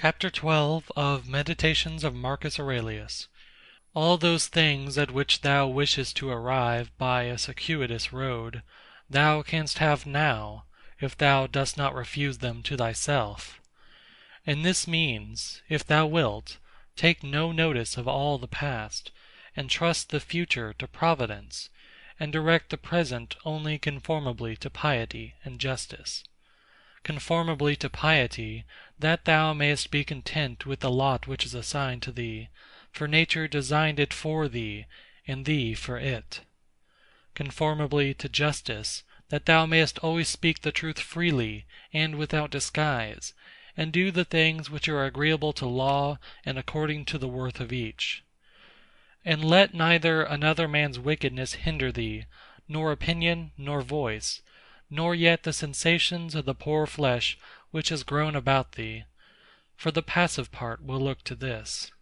Chapter 12 of Meditations of Marcus Aurelius. All those things at which thou wishest to arrive by a circuitous road, thou canst have now, if thou dost not refuse them to thyself. And this means, if thou wilt, take no notice of all the past, and trust the future to Providence, and direct the present only conformably to piety and justice. Conformably to piety, that thou mayest be content with the lot which is assigned to thee, for nature designed it for thee, and thee for it. Conformably to justice, that thou mayest always speak the truth freely and without disguise, and do the things which are agreeable to law and according to the worth of each. And let neither another man's wickedness hinder thee, nor opinion, nor voice, nor yet the sensations of the poor flesh which has grown about thee, for the passive part will look to this.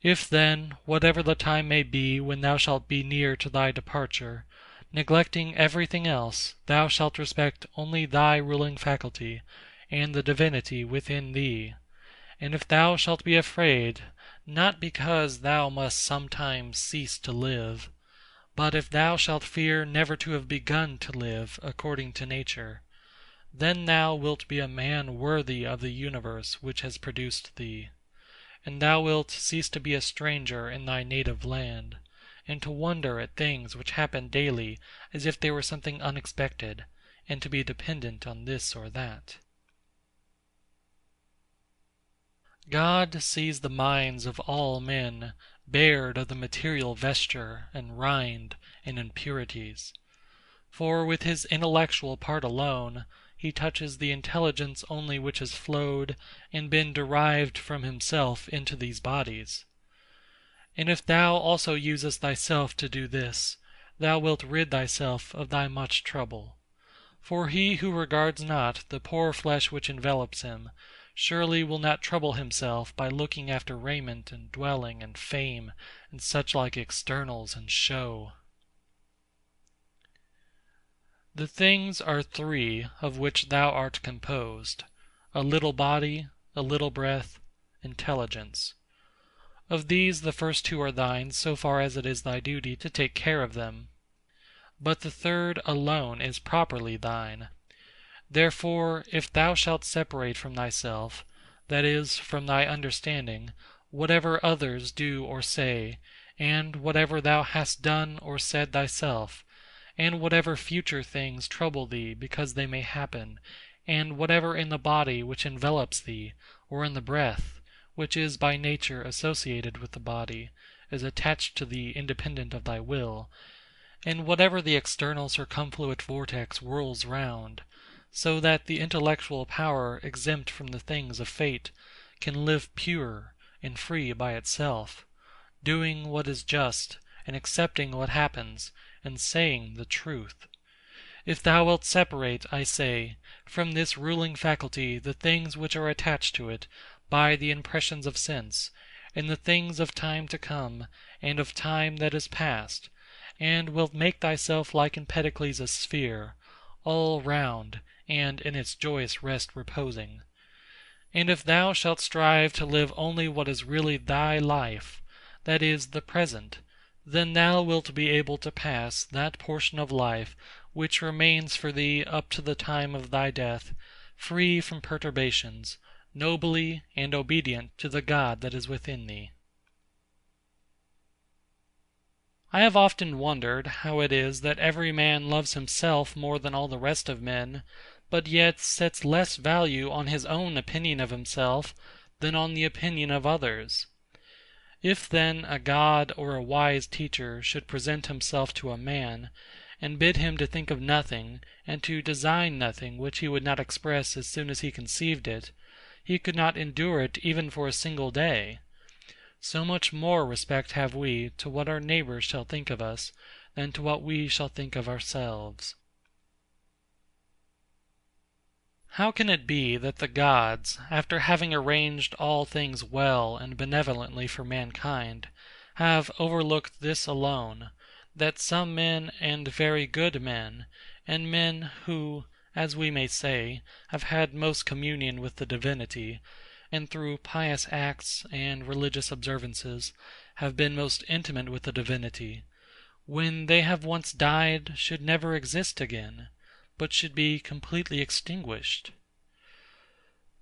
If then, whatever the time may be when thou shalt be near to thy departure, neglecting everything else, thou shalt respect only thy ruling faculty, and the divinity within thee, and if thou shalt be afraid, not because thou must sometimes cease to live, but if thou shalt fear never to have begun to live according to nature, then thou wilt be a man worthy of the universe which has produced thee, and thou wilt cease to be a stranger in thy native land, and to wonder at things which happen daily as if they were something unexpected, and to be dependent on this or that. God sees the minds of all men bared of the material vesture and rind and impurities. For with his intellectual part alone, he touches the intelligence only which has flowed and been derived from himself into these bodies. And if thou also usest thyself to do this, thou wilt rid thyself of thy much trouble. For he who regards not the poor flesh which envelops him, surely will not trouble himself by looking after raiment and dwelling and fame and such like externals and show. The things are three of which thou art composed: a little body, a little breath, intelligence. Of these the first two are thine so far as it is thy duty to take care of them. But the third alone is properly thine. Therefore, if thou shalt separate from thyself, that is, from thy understanding, whatever others do or say, and whatever thou hast done or said thyself, and whatever future things trouble thee because they may happen, and whatever in the body which envelops thee, or in the breath, which is by nature associated with the body, is attached to thee independent of thy will, and whatever the external circumfluent vortex whirls round, so that the intellectual power exempt from the things of fate can live pure and free by itself, doing what is just, and accepting what happens, and saying the truth. If thou wilt separate, I say, from this ruling faculty the things which are attached to it by the impressions of sense, and the things of time to come, and of time that is past, and wilt make thyself like Empedocles' sphere, all round, and in its joyous rest reposing. And if thou shalt strive to live only what is really thy life, that is, the present, then thou wilt be able to pass that portion of life which remains for thee up to the time of thy death, free from perturbations, nobly and obedient to the God that is within thee. I have often wondered how it is that every man loves himself more than all the rest of men, but yet sets less value on his own opinion of himself than on the opinion of others. If then a God or a wise teacher should present himself to a man, and bid him to think of nothing, and to design nothing which he would not express as soon as he conceived it, he could not endure it even for a single day. So much more respect have we to what our neighbors shall think of us, than to what we shall think of ourselves. How can it be that the gods, after having arranged all things well and benevolently for mankind, have overlooked this alone, that some men and very good men, and men who, as we may say, have had most communion with the divinity, and through pious acts and religious observances have been most intimate with the divinity, when they have once died should never exist again, but should be completely extinguished.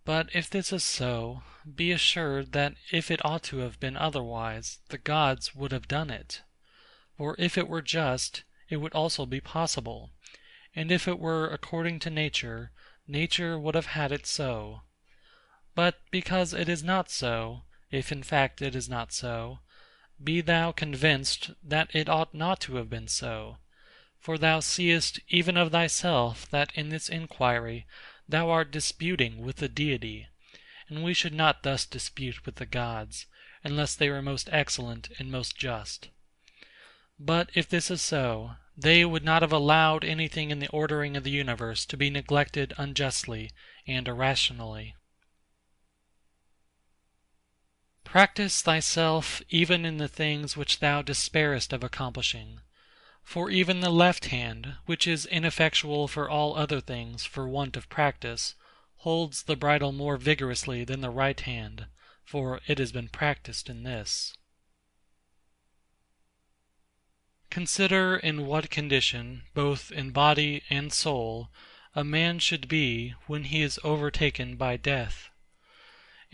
But if this is so, be assured that if it ought to have been otherwise, the gods would have done it. For if it were just, it would also be possible, and if it were according to nature, nature would have had it so. But because it is not so, if in fact it is not so, be thou convinced that it ought not to have been so. For thou seest even of thyself that in this inquiry thou art disputing with the Deity, and we should not thus dispute with the gods, unless they were most excellent and most just. But if this is so, they would not have allowed anything in the ordering of the universe to be neglected unjustly and irrationally. Practice thyself even in the things which thou despairest of accomplishing. For even the left hand, which is ineffectual for all other things for want of practice, holds the bridle more vigorously than the right hand, for it has been practised in this. Consider in what condition, both in body and soul, a man should be when he is overtaken by death.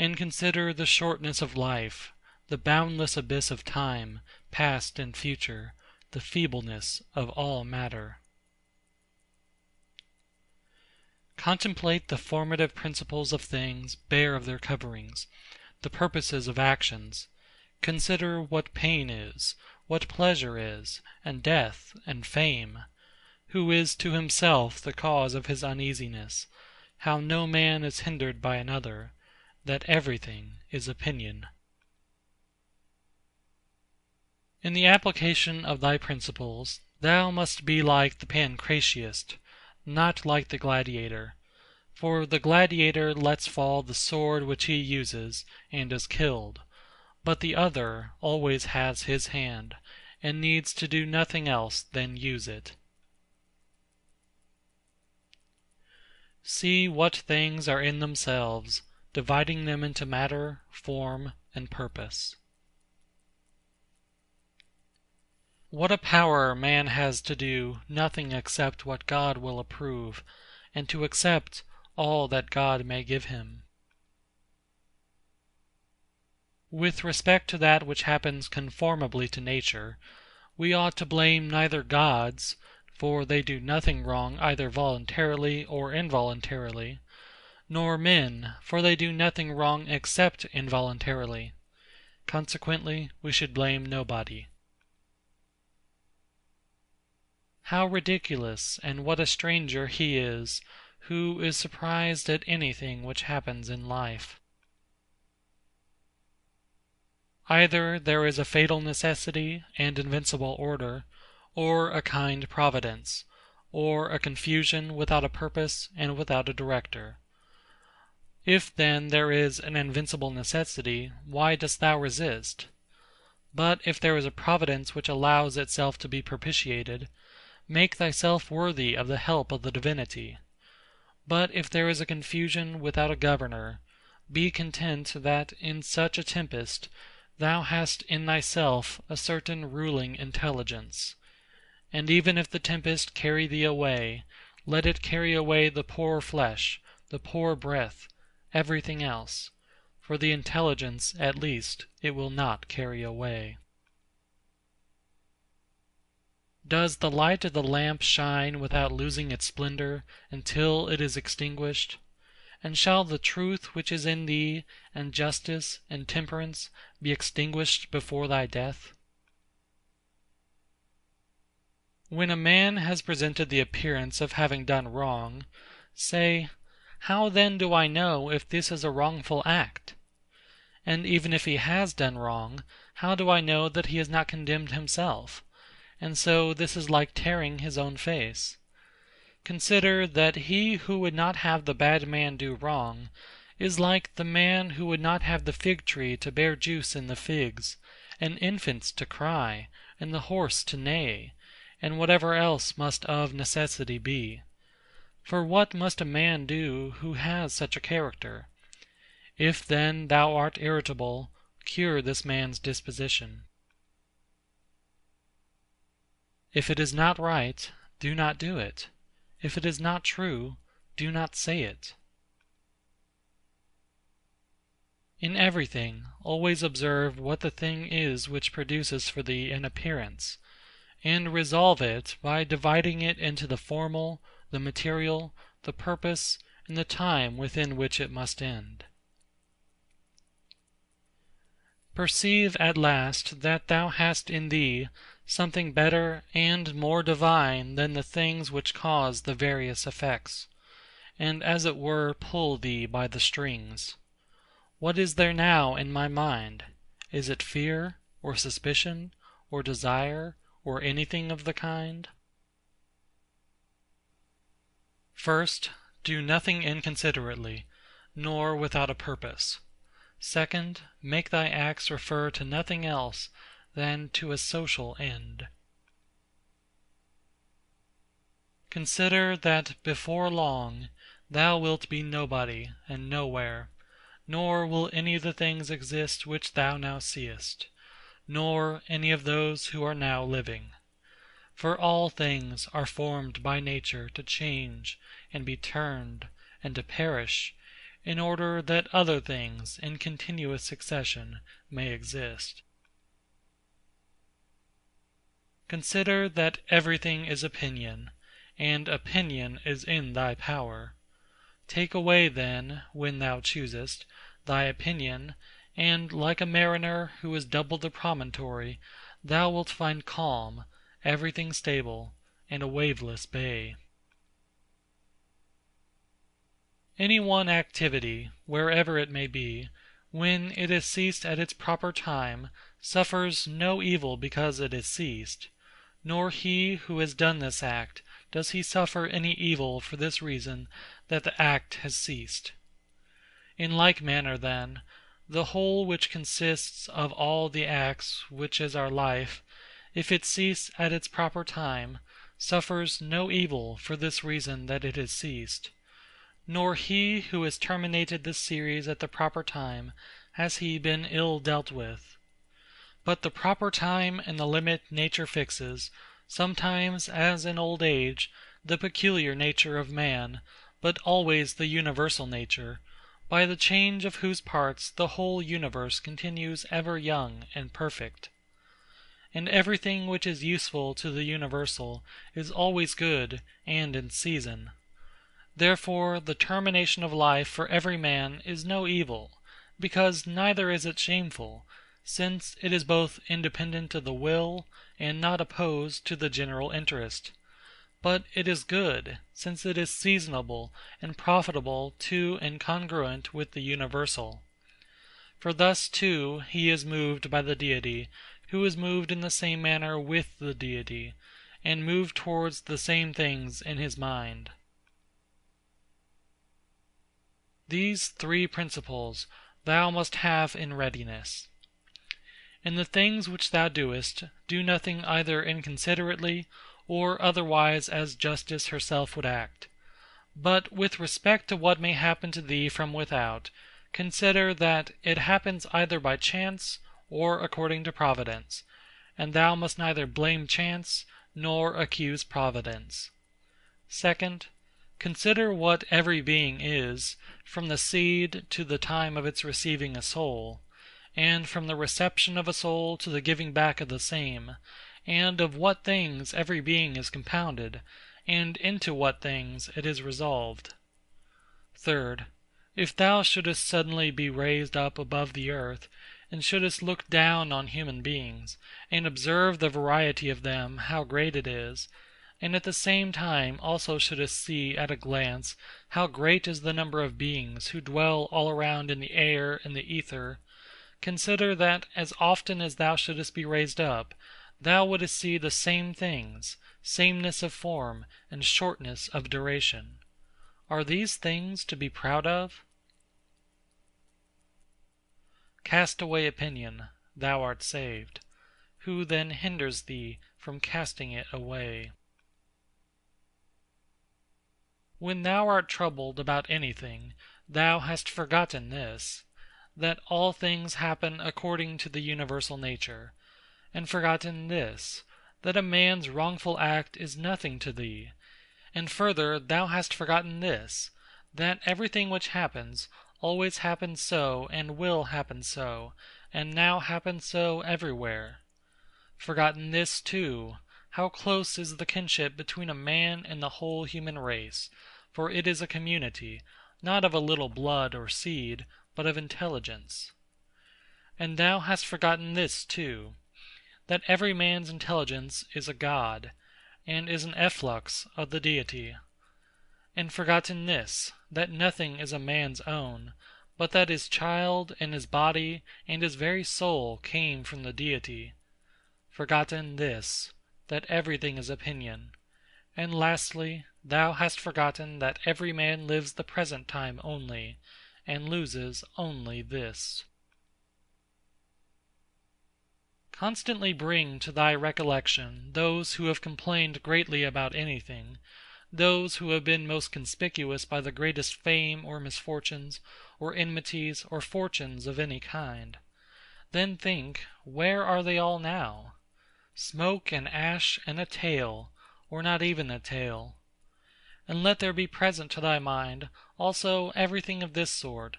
And consider the shortness of life, the boundless abyss of time, past and future, the feebleness of all matter. Contemplate the formative principles of things bare of their coverings, the purposes of actions. Consider what pain is, what pleasure is, and death, and fame. Who is to himself the cause of his uneasiness, how no man is hindered by another, that everything is opinion. In the application of thy principles, thou must be like the Pancratiast, not like the gladiator. For the gladiator lets fall the sword which he uses, and is killed, but the other always has his hand, and needs to do nothing else than use it. See what things are in themselves, dividing them into matter, form, and purpose. What a power man has to do nothing except what God will approve, and to accept all that God may give him. With respect to that which happens conformably to nature, we ought to blame neither gods, for they do nothing wrong either voluntarily or involuntarily, nor men, for they do nothing wrong except involuntarily. Consequently, we should blame nobody. How ridiculous and what a stranger he is who is surprised at anything which happens in life. Either there is a fatal necessity and invincible order, or a kind providence, or a confusion without a purpose and without a director. If then there is an invincible necessity, why dost thou resist? But if there is a providence which allows itself to be propitiated, make thyself worthy of the help of the divinity. But if there is a confusion without a governor, be content that in such a tempest thou hast in thyself a certain ruling intelligence. And even if the tempest carry thee away, let it carry away the poor flesh, the poor breath, everything else, for the intelligence at least it will not carry away. Does the light of the lamp shine without losing its splendor until it is extinguished? And shall the truth which is in thee, and justice, and temperance, be extinguished before thy death? When a man has presented the appearance of having done wrong, say, how then do I know if this is a wrongful act? And even if he has done wrong, how do I know that he has not condemned himself? And so this is like tearing his own face. Consider that he who would not have the bad man do wrong is like the man who would not have the fig tree to bear juice in the figs, and infants to cry, and the horse to neigh, and whatever else must of necessity be. For what must a man do who has such a character? If then thou art irritable, cure this man's disposition. If it is not right, do not do it. If it is not true, do not say it. In everything, always observe what the thing is which produces for thee an appearance, and resolve it by dividing it into the formal, the material, the purpose, and the time within which it must end. Perceive at last that thou hast in thee something better and more divine than the things which cause the various effects, and as it were pull thee by the strings. What is there now in my mind? Is it fear, or suspicion, or desire, or anything of the kind? First, do nothing inconsiderately, nor without a purpose. Second, make thy acts refer to nothing else than to a social end. Consider that before long thou wilt be nobody and nowhere, nor will any of the things exist which thou now seest, nor any of those who are now living. For all things are formed by nature to change and be turned and to perish, in order that other things in continuous succession may exist. Consider that everything is opinion, and opinion is in thy power. Take away then, when thou choosest, thy opinion, and like a mariner who has doubled the promontory, thou wilt find calm, everything stable, and a waveless bay. Any one activity, wherever it may be, when it is ceased at its proper time, suffers no evil because it is ceased, nor he who has done this act does he suffer any evil for this reason that the act has ceased. In like manner, then, the whole which consists of all the acts which is our life, if it cease at its proper time, suffers no evil for this reason that it has ceased. Nor he who has terminated this series at the proper time has he been ill dealt with. But the proper time and the limit nature fixes, sometimes, as in old age, the peculiar nature of man, but always the universal nature, by the change of whose parts the whole universe continues ever young and perfect. And everything which is useful to the universal is always good and in season. Therefore the termination of life for every man is no evil, because neither is it shameful, since it is both independent of the will and not opposed to the general interest. But it is good, since it is seasonable and profitable to and congruent with the universal. For thus too he is moved by the Deity, who is moved in the same manner with the Deity, and moved towards the same things in his mind. These three principles thou must have in readiness. In the things which thou doest, do nothing either inconsiderately, or otherwise as justice herself would act. But with respect to what may happen to thee from without, consider that it happens either by chance, or according to Providence, and thou must neither blame chance, nor accuse Providence. Second, consider what every being is, from the seed to the time of its receiving a soul, and from the reception of a soul to the giving back of the same, and of what things every being is compounded, and into what things it is resolved. Third, if thou shouldest suddenly be raised up above the earth, and shouldest look down on human beings, and observe the variety of them, how great it is, and at the same time also shouldest see at a glance how great is the number of beings who dwell all around in the air and the ether, consider that as often as thou shouldest be raised up, thou wouldest see the same things, sameness of form, and shortness of duration. Are these things to be proud of? Cast away opinion, thou art saved. Who then hinders thee from casting it away? When thou art troubled about anything, thou hast forgotten this, that all things happen according to the universal nature, and forgotten this, that a man's wrongful act is nothing to thee; and further thou hast forgotten this, that everything which happens always happens so and will happen so, and now happens so everywhere. Forgotten this too, how close is the kinship between a man and the whole human race, for it is a community, not of a little blood or seed, but of intelligence. And thou hast forgotten this too, that every man's intelligence is a God, and is an efflux of the Deity; and forgotten this, that nothing is a man's own, but that his child, and his body, and his very soul came from the Deity; forgotten this, that everything is opinion; and lastly, thou hast forgotten that every man lives the present time only, and loses only this. Constantly bring to thy recollection those who have complained greatly about anything, those who have been most conspicuous by the greatest fame or misfortunes, or enmities, or fortunes of any kind. Then think, where are they all now? Smoke and ash and a tail, or not even a tail. And let there be present to thy mind also everything of this sort: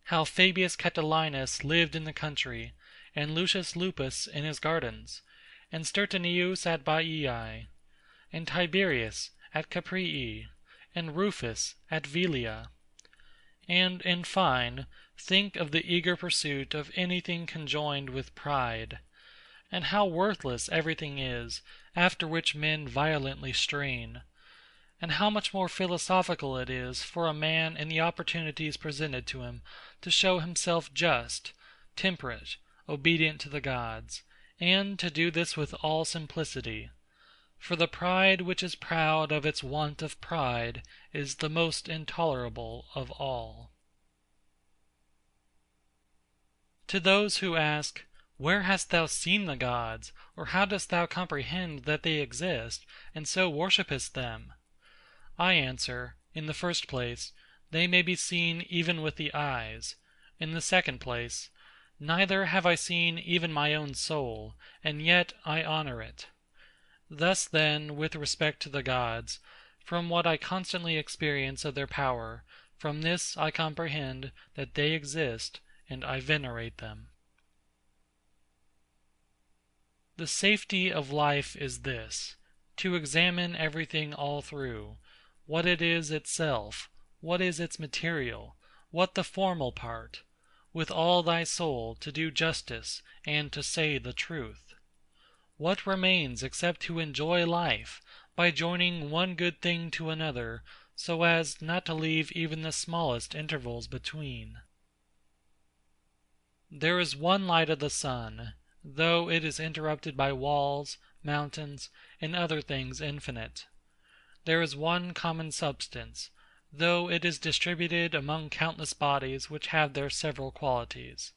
how Fabius Catilinus lived in the country, and Lucius Lupus in his gardens, and Stertonius at Baiae, and Tiberius at Caprii, and Rufus at Velia. And, in fine, think of the eager pursuit of anything conjoined with pride, and how worthless everything is after which men violently strain, and how much more philosophical it is for a man in the opportunities presented to him to show himself just, temperate, obedient to the gods, and to do this with all simplicity; for the pride which is proud of its want of pride is the most intolerable of all. To those who ask, where hast thou seen the gods, or how dost thou comprehend that they exist, and so worshippest them? I answer, in the first place, they may be seen even with the eyes; in the second place, neither have I seen even my own soul, and yet I honor it. Thus then, with respect to the gods, from what I constantly experience of their power, from this I comprehend that they exist, and I venerate them. The safety of life is this: to examine everything all through, what it is itself, what is its material, what the formal part, with all thy soul to do justice and to say the truth. What remains except to enjoy life by joining one good thing to another, so as not to leave even the smallest intervals between? There is one light of the sun, though it is interrupted by walls, mountains, and other things infinite. There is one common substance, though it is distributed among countless bodies which have their several qualities.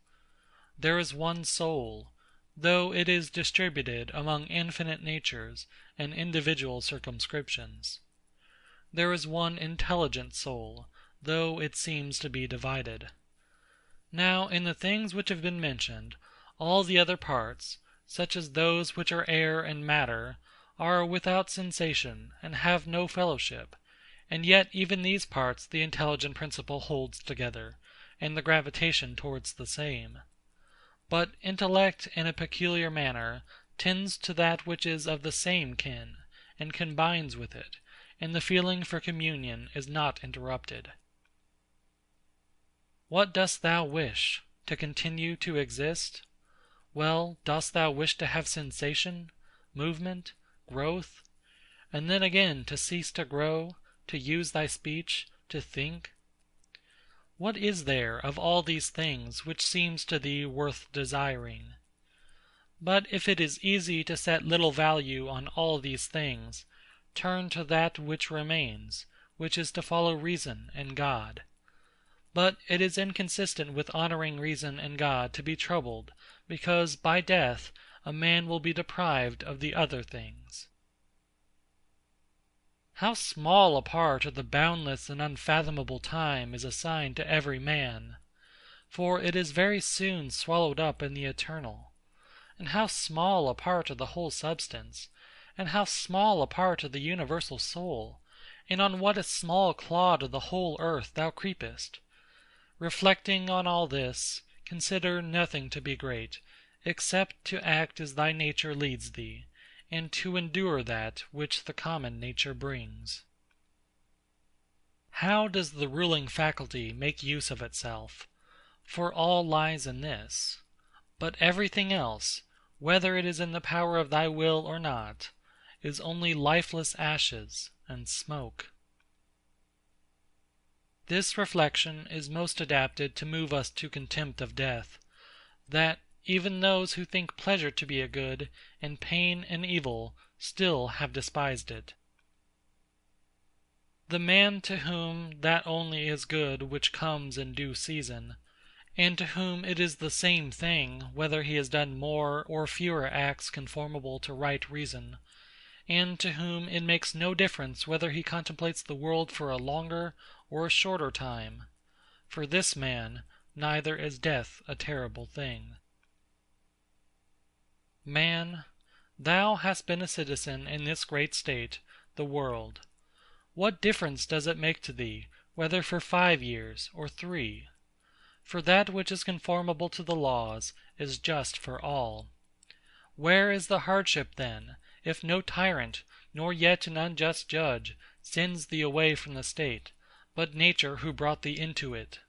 There is one soul, though it is distributed among infinite natures and individual circumscriptions. There is one intelligent soul, though it seems to be divided. Now, in the things which have been mentioned, all the other parts, such as those which are air and matter, are without sensation, and have no fellowship, and yet even these parts the intelligent principle holds together, and the gravitation towards the same. But intellect in a peculiar manner tends to that which is of the same kin, and combines with it, and the feeling for communion is not interrupted. What dost thou wish? To continue to exist? Well, dost thou wish to have sensation, movement, growth, and then again to cease to grow, to use thy speech, to think? What is there of all these things which seems to thee worth desiring? But if it is easy to set little value on all these things, turn to that which remains, which is to follow reason and God. But it is inconsistent with honoring reason and God to be troubled, because by death a man will be deprived of the other things. How small a part of the boundless and unfathomable time is assigned to every man! for it is very soon swallowed up in the eternal. And how small a part of the whole substance, and how small a part of the universal soul, and on what a small clod of the whole earth thou creepest! Reflecting on all this, consider nothing to be great, except to act as thy nature leads thee, and to endure that which the common nature brings. How does the ruling faculty make use of itself? For all lies in this. But everything else, whether it is in the power of thy will or not, is only lifeless ashes and smoke. This reflection is most adapted to move us to contempt of death, that even those who think pleasure to be a good, and pain an evil, still have despised it. The man to whom that only is good which comes in due season, and to whom it is the same thing whether he has done more or fewer acts conformable to right reason, and to whom it makes no difference whether he contemplates the world for a longer or a shorter time, for this man neither is death a terrible thing. Man, thou hast been a citizen in this great state, the world. What difference does it make to thee, whether for 5 years or 3? For that which is conformable to the laws is just for all. Where is the hardship then, if no tyrant, nor yet an unjust judge, sends thee away from the state, but nature who brought thee into it?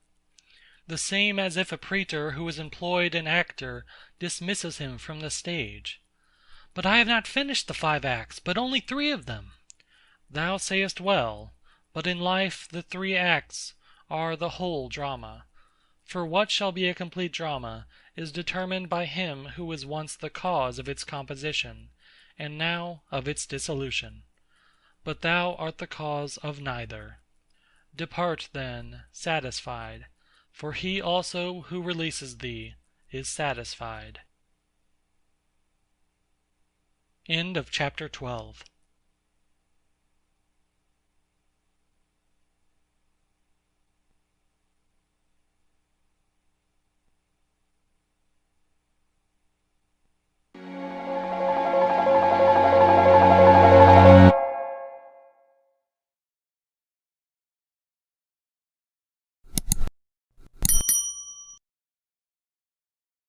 The same as if a praetor who has employed an actor dismisses him from the stage. But I have not finished the 5 acts, but only 3 of them. Thou sayest well, but in life the 3 acts are the whole drama. For what shall be a complete drama is determined by him who was once the cause of its composition, and now of its dissolution. But thou art the cause of neither. Depart then, satisfied, for he also who releases thee is satisfied. End of chapter 12.